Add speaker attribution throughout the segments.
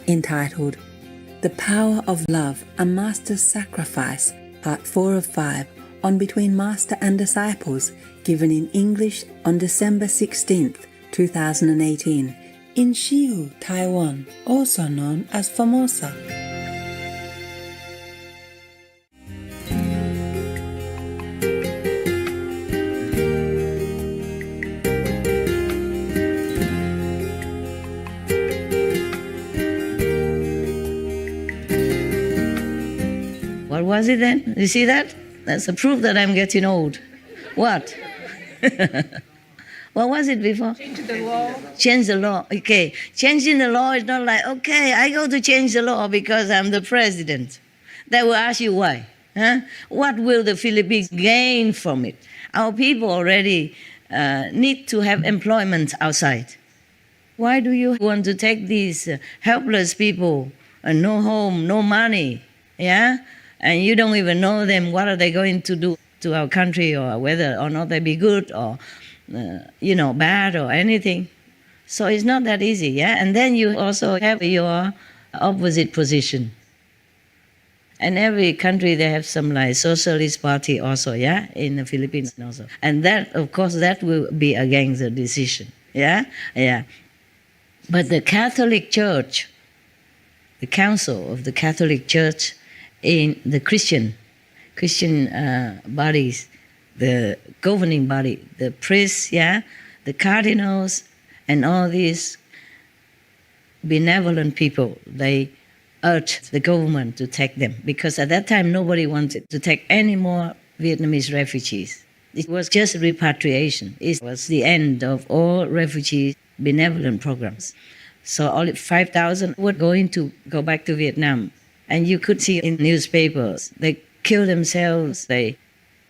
Speaker 1: entitled The Power of Love, a Master's Sacrifice, Part 4 of 5, on Between Master and Disciples, given in English on December 16th, 2018, in Shihu, Taiwan, also known as Formosa.
Speaker 2: What was it then? You see that? That's a proof that I'm getting old. What? What was it before?
Speaker 3: Change the law.
Speaker 2: Change the law. Okay. Changing the law is not like, okay, I go to change the law because I'm the president. They will ask you why. Huh? What will the Philippines gain from it? Our people already need to have employment outside. Why do you want to take these helpless people, no home, no money, yeah? And you don't even know them, what are they going to do to our country, or whether or not they be good or, bad or anything. So it's not that easy, yeah? And then you also have your opposite position. And every country, they have some like socialist party also, yeah? In the Philippines also. And that, of course, that will be against the decision, yeah? Yeah. But the Catholic Church, the Council of the Catholic Church, in the Christian bodies, the governing body, the priests, yeah, the cardinals, and all these benevolent people, they urged the government to take them, because at that time nobody wanted to take any more Vietnamese refugees. It was just repatriation. It was the end of all refugee benevolent programs. So only 5,000 were going to go back to Vietnam. And you could see in newspapers, they kill themselves, they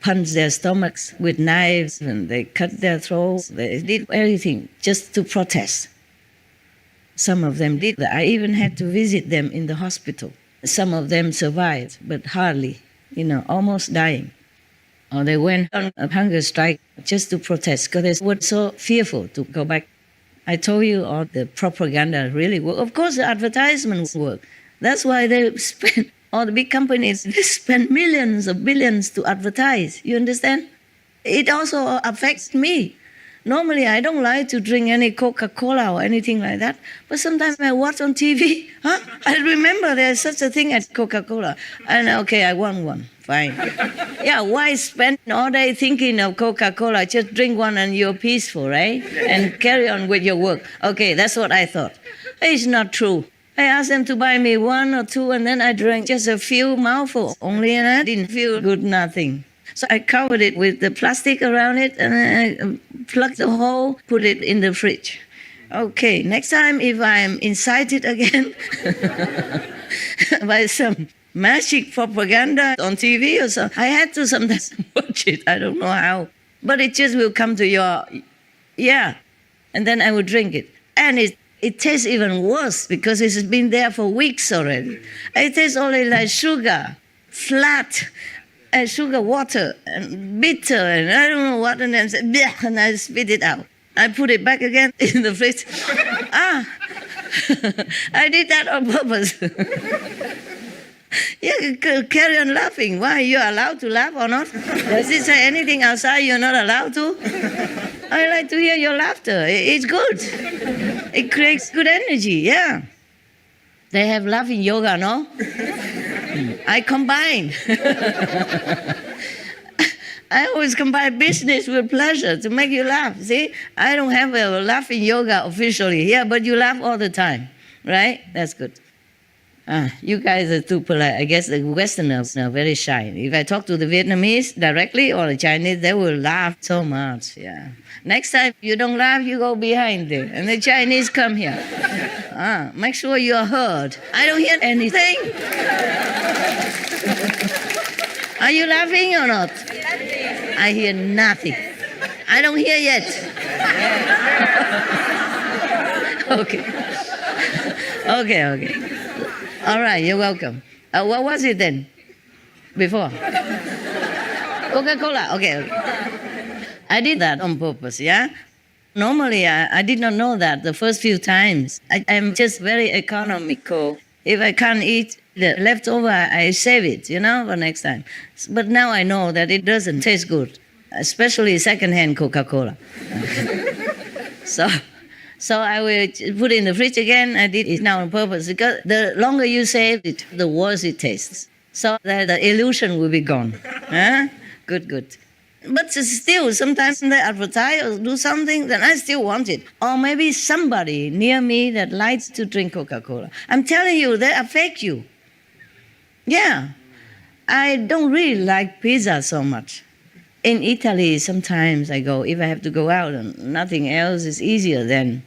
Speaker 2: punch their stomachs with knives, and they cut their throats. They did everything just to protest. Some of them did. I even had to visit them in the hospital. Some of them survived, but hardly, almost dying. Or they went on a hunger strike just to protest because they were so fearful to go back. I told you all the propaganda really worked. Of course, the advertisements work. That's why they spend, all the big companies, they spend millions or billions to advertise. You understand? It also affects me. Normally, I don't like to drink any Coca-Cola or anything like that. But sometimes I watch on TV. I remember there's such a thing as Coca-Cola. And okay, I want one. Fine. Yeah, why spend all day thinking of Coca-Cola? Just drink one and you're peaceful, right? And carry on with your work. Okay, that's what I thought. It's not true. I asked them to buy me one or two, and then I drank just a few mouthfuls only, and I didn't feel good, nothing. So I covered it with the plastic around it, and I plugged the hole, put it in the fridge. Okay, next time if I'm incited again by some magic propaganda on TV or something, I had to sometimes watch it. I don't know how. But it just will come to your, yeah. And then I would drink it. And it tastes even worse because it's been there for weeks already. It tastes only like sugar, flat, and sugar water, and bitter, and I don't know what, and then and I spit it out. I put it back again in the fridge. I did that on purpose. Yeah, carry on laughing. Why? You're allowed to laugh or not? Does it say anything outside you're not allowed to? I like to hear your laughter. It's good. It creates good energy, yeah. They have laughing yoga, no? I combine. I always combine business with pleasure to make you laugh. See, I don't have a laughing yoga officially, yeah, but you laugh all the time, right? That's good. You guys are too polite. I guess the Westerners are very shy. If I talk to the Vietnamese directly or the Chinese, they will laugh so much. Yeah. Next time you don't laugh, you go behind there, and the Chinese come here. Make sure you are heard. I don't hear anything. Are you laughing or not? I hear nothing. I don't hear yet. Okay. All right, you're welcome. What was it then? Before? Coca-Cola. Okay. I did that on purpose, yeah? Normally, I did not know that the first few times. I'm just very economical. If I can't eat the leftover, I save it, for next time. But now I know that it doesn't taste good, especially secondhand Coca-Cola. So I will put it in the fridge again. I did it now on purpose because the longer you save it, the worse it tastes. So that the illusion will be gone. Huh? Good. But still, sometimes they advertise or do something, then I still want it. Or maybe somebody near me that likes to drink Coca-Cola. I'm telling you, they affect you. Yeah. I don't really like pizza so much. In Italy, sometimes I go, if I have to go out and nothing else is easier then,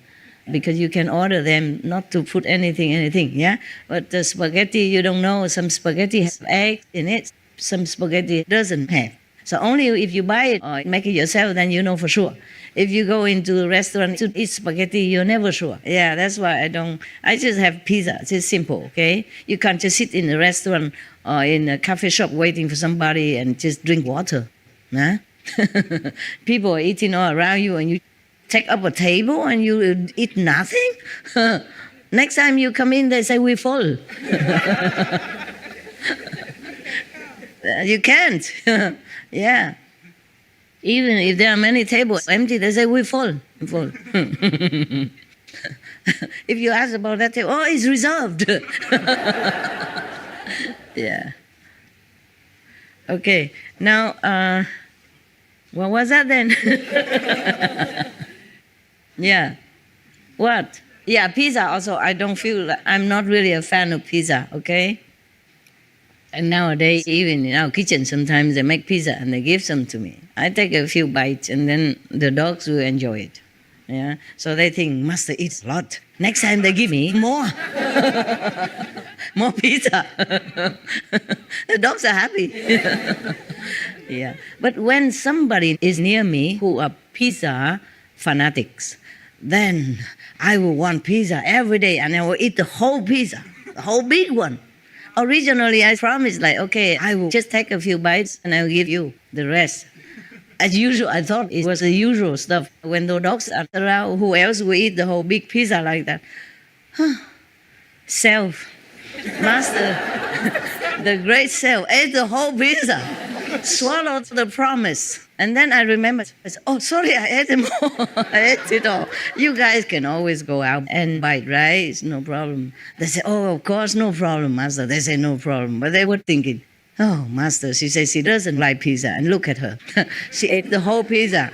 Speaker 2: because you can order them not to put anything, yeah? But the spaghetti, you don't know, some spaghetti has eggs in it, some spaghetti doesn't have. So only if you buy it or make it yourself, then you know for sure. If you go into a restaurant to eat spaghetti, you're never sure. Yeah, that's why I just have pizza. It's simple, okay? You can't just sit in a restaurant or in a coffee shop waiting for somebody and just drink water. Huh? People are eating all around you and you take up a table and you eat nothing? Next time you come in, they say, we're full. You can't. Yeah. Even if there are many tables empty, they say, we're full. If you ask about that table, it's reserved. Yeah. Okay. Now, what was that then? Yeah. What? Yeah, pizza also, I don't feel, I'm not really a fan of pizza, okay? And nowadays, even in our kitchen, sometimes they make pizza and they give some to me. I take a few bites and then the dogs will enjoy it. Yeah, so they think, Master eats a lot. Next time they give me more. More pizza. The dogs are happy. Yeah, but when somebody is near me who are pizza fanatics, then I will want pizza every day and I will eat the whole pizza, the whole big one. Originally, I promised, okay, I will just take a few bites and I'll give you the rest. As usual, I thought it was the usual stuff. When the dogs are around, who else will eat the whole big pizza like that? Self. Master, the great self, ate the whole pizza, swallowed the promise. And then I remembered, I said, sorry, I ate it more. I ate it all. You guys can always go out and bite, right? It's no problem. They say, of course, no problem, Master. They say, no problem. But they were thinking, Master, she says she doesn't like pizza. And look at her. She ate the whole pizza.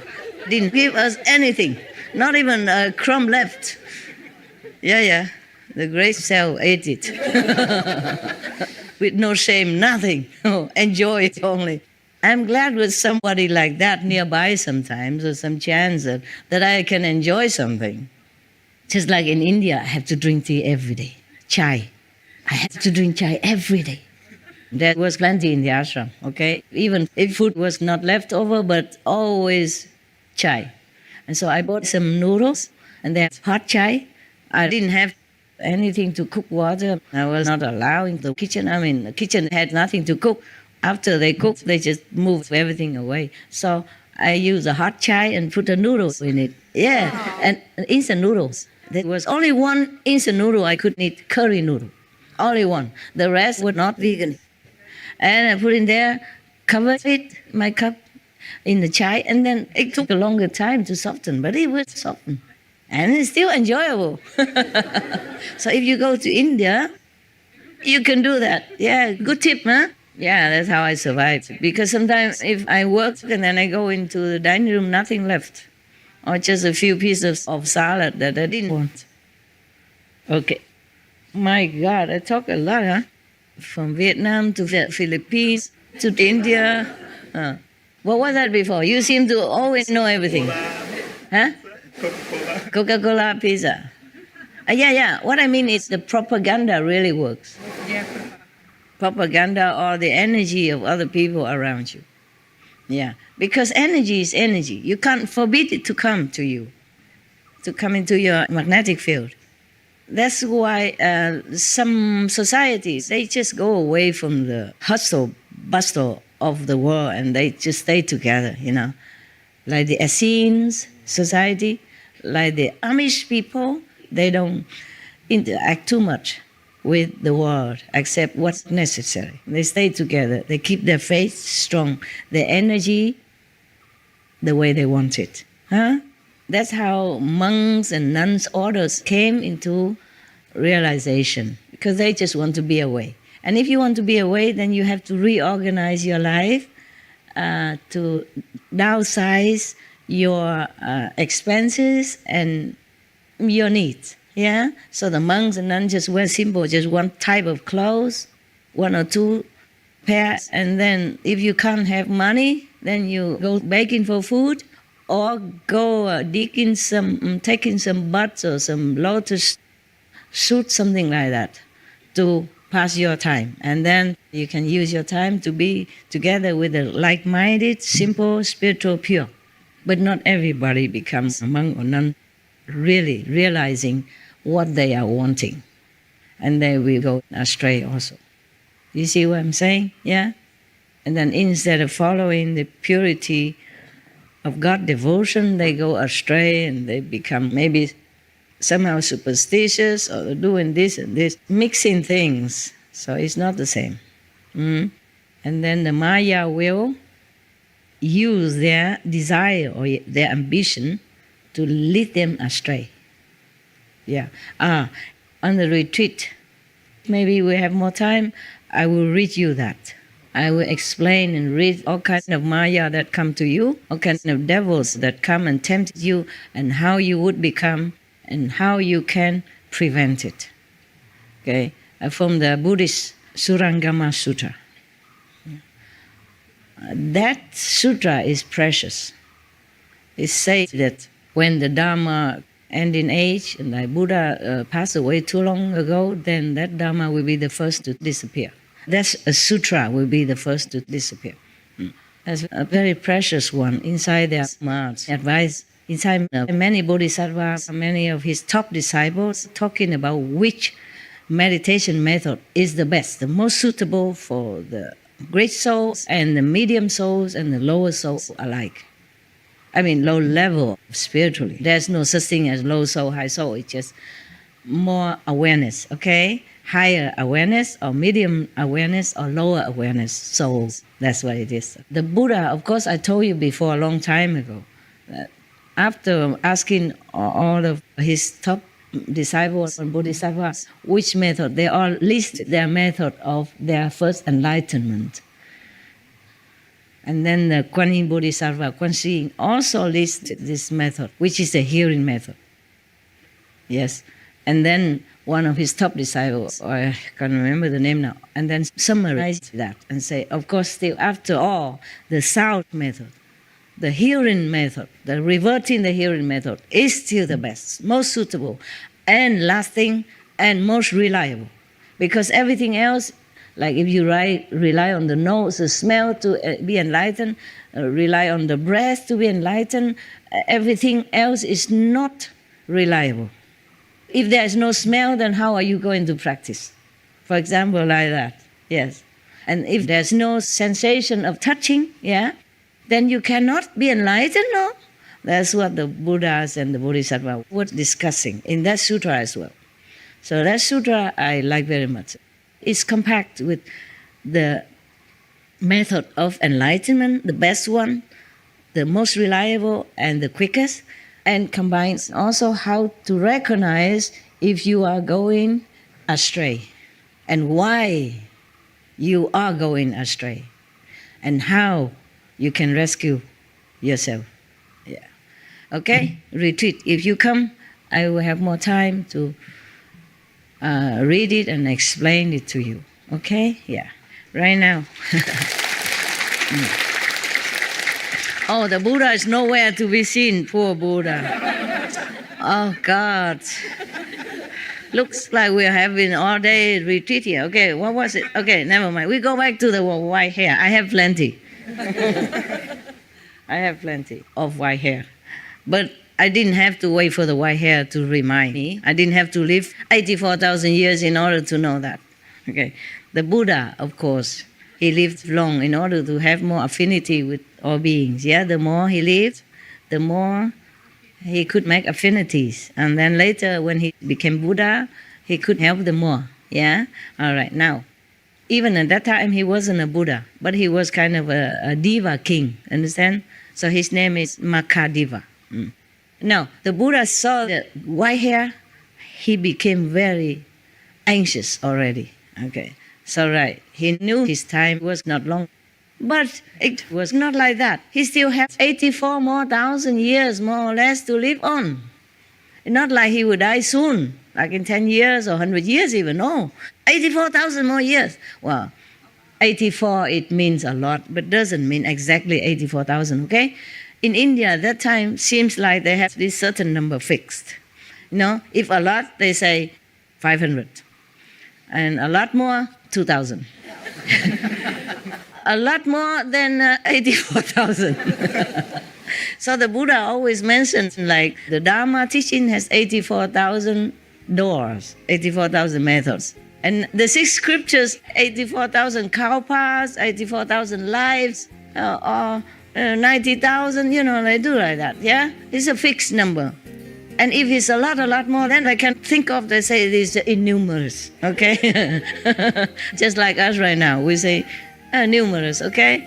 Speaker 2: Didn't give us anything. Not even a crumb left. Yeah. The great self ate it. With no shame, nothing. Enjoy it only. I'm glad with somebody like that nearby sometimes, or some chance that I can enjoy something. Just like in India, I have to drink tea every day. Chai. I have to drink chai every day. There was plenty in the ashram, okay? Even if food was not left over, but always chai. And so I bought some noodles, and they have hot chai. I didn't have anything to cook water. I was not allowed in the kitchen. The kitchen had nothing to cook. After they cook, they just move everything away. So I used a hot chai and put the noodles in it. Yeah, and instant noodles. There was only one instant noodle I could eat, curry noodle. Only one. The rest were not vegan. And I put in there, covered it, my cup, in the chai, and then it took a longer time to soften, but it was softened. And it's still enjoyable. So if you go to India, you can do that. Yeah, good tip, huh? Yeah, that's how I survived. Because sometimes if I work and then I go into the dining room, nothing left. Or just a few pieces of salad that I didn't want. Okay. My God, I talk a lot, huh? From Vietnam to the Philippines to India. What was that before? You seem to always know everything. Huh? Coca-Cola pizza. Yeah. What I mean is the propaganda really works.
Speaker 3: Yeah.
Speaker 2: Propaganda or the energy of other people around you. Yeah. Because energy is energy. You can't forbid it to come to you, to come into your magnetic field. That's why some societies, they just go away from the hustle, bustle of the world and they just stay together, Like the Essenes society, like the Amish people, they don't interact too much with the world except what's necessary. They stay together. They keep their faith strong, their energy the way they want it. Huh? That's how monks and nuns orders came into realization, because they just want to be away. And if you want to be away, then you have to reorganize your life to downsize your expenses and your needs. Yeah? So the monks and nuns just wear simple, just one type of clothes, one or two pairs, and then if you can't have money, then you go begging for food or go taking some buds or some lotus shoot, something like that, to pass your time. And then you can use your time to be together with a like-minded, simple, spiritual, pure. But not everybody becomes a monk or nun really realizing what they are wanting. And they will go astray also. You see what I'm saying? Yeah? And then instead of following the purity of God devotion, they go astray and they become maybe somehow superstitious or doing this and this, mixing things. So it's not the same. And then the Maya will use their desire or their ambition to lead them astray. Yeah. On the retreat, maybe we have more time, I will read you that. I will explain and read all kinds of Maya that come to you, all kinds of devils that come and tempt you, and how you would become and how you can prevent it. Okay, from the Buddhist Surangama Sutra. That sutra is precious. It says that when the Dharma end in age and the Buddha passed away too long ago, then that Dharma will be the first to disappear. That's a sutra will be the first to disappear. That's a very precious one inside their Maha's advice. Inside many bodhisattvas, many of his top disciples, talking about which meditation method is the best, the most suitable for the great souls and the medium souls and the lower souls alike. I mean, low level spiritually. There's no such thing as low soul, high soul. It's just more awareness, okay? Higher awareness or medium awareness or lower awareness souls. That's what it is. The Buddha, of course, I told you before a long time ago, that after asking all of his top disciples and bodhisattvas which method, they all list their method of their first enlightenment. And then the Kuan Yin Bodhisattva, Kuan Shi Yin, also listed this method, which is the hearing method. Yes. And then one of his top disciples, I can't remember the name now, and then summarized that and say, of course, still after all, the sound method, the hearing method, the reverting the hearing method is still the best, most suitable, and lasting, and most reliable. Because everything else, like if you rely on the nose, the smell to be enlightened, rely on the breath to be enlightened, everything else is not reliable. If there is no smell, then how are you going to practice? For example, like that, yes. And if there's no sensation of touching, yeah, then you cannot be enlightened, no? That's what the Buddhas and the Bodhisattvas were discussing in that sutra as well. So that sutra I like very much. It's compact with the method of enlightenment, the best one, the most reliable and the quickest, and combines also how to recognize if you are going astray and why you are going astray and how you can rescue yourself. Yeah. Okay? Retreat. If you come, I will have more time to read it and explain it to you. Okay? Yeah. Right now. Oh, the Buddha is nowhere to be seen. Poor Buddha. Oh, God. Looks like we're having all-day retreat here. Okay, what was it? Okay, never mind. We go back to the white hair. I have plenty. I have plenty of white hair. But I didn't have to wait for the white hair to remind me. I didn't have to live 84,000 years in order to know that. Okay. The Buddha, of course, he lived long in order to have more affinity with all beings. Yeah, the more he lived, the more he could make affinities. And then later, when he became Buddha, he could help them more. Yeah? All right. Now, even at that time, he wasn't a Buddha, but he was kind of a Deva king. Understand? So his name is Makadeva. Now, the Buddha saw the white hair. He became very anxious already. Okay. So, right. He knew his time was not long. But it was not like that. He still has 84 more thousand years, more or less, to live on. Not like he would die soon, like in 10 years or 100 years even. No, 84,000 more years. Well, 84, it means a lot, but doesn't mean exactly 84,000, okay? In India, at that time, seems like they have this certain number fixed. You know, if a lot, they say 500. And a lot more, 2,000. A lot more than 84,000. So the Buddha always mentions, like, the Dharma teaching has 84,000 doors, 84,000 methods. And the 6 scriptures, 84,000 kalpas, 84,000 lives, or 90,000, they do like that, yeah? It's a fixed number. And if it's a lot more, then I can think of, they say it is innumerous, okay? Just like us right now, we say numerous, okay?